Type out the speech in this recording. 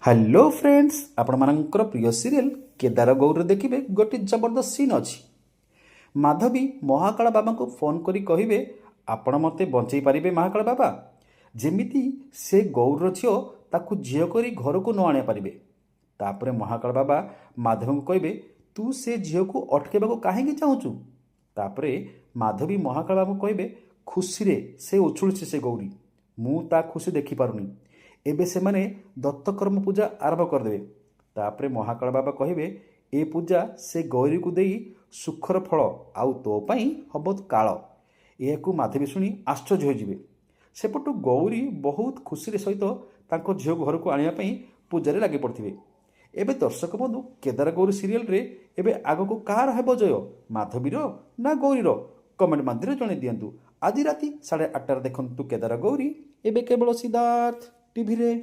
Hello friends आपणमानंकर प्रिय serial Kedar गौर देखिए गोटे जबरदस्त सीन अच्छी। माधवी महाकाल बाबा को फोन करी कहिबे आपण मते बंचई पारिबे महाकाल बाबा, जेमिति से गौर झील ताकू झील करी घर को न आने पारिबे। तापरे महाकाल बाबा माधवी को कहिबे तू से झील को अटकेबा कहीं चाहूचु। तापरे माधवी महाकाल बाबा को कहिबे खुशी रे से उछुलुछि से गौरी, मु ता खुशी देखि पारुनी। एबे से माने दत्तकर्म पूजा आरंभ करदेवे। तापरे महाकाल बाबा कहिबे ए पूजा से गौरी को देई सुखर फल आउ तो पाई हब काल। यह माधवी शुणी आश्चर्य होइजिबे। सेपटू गौरी बहुत खुशी सहित तांको झील घर को आने पूजारे लगे पड़े। एबे दर्शक बंधु केदार गौरी सीरियल रे एबे आगको कार हेबो जय, माधवीर ना गौरीर? कमेंट माध्यम जणे दियंतु। आज राति 8:30 देखंतु केदार गौरी, एबे केवल सिद्धार्थ टीवी रे।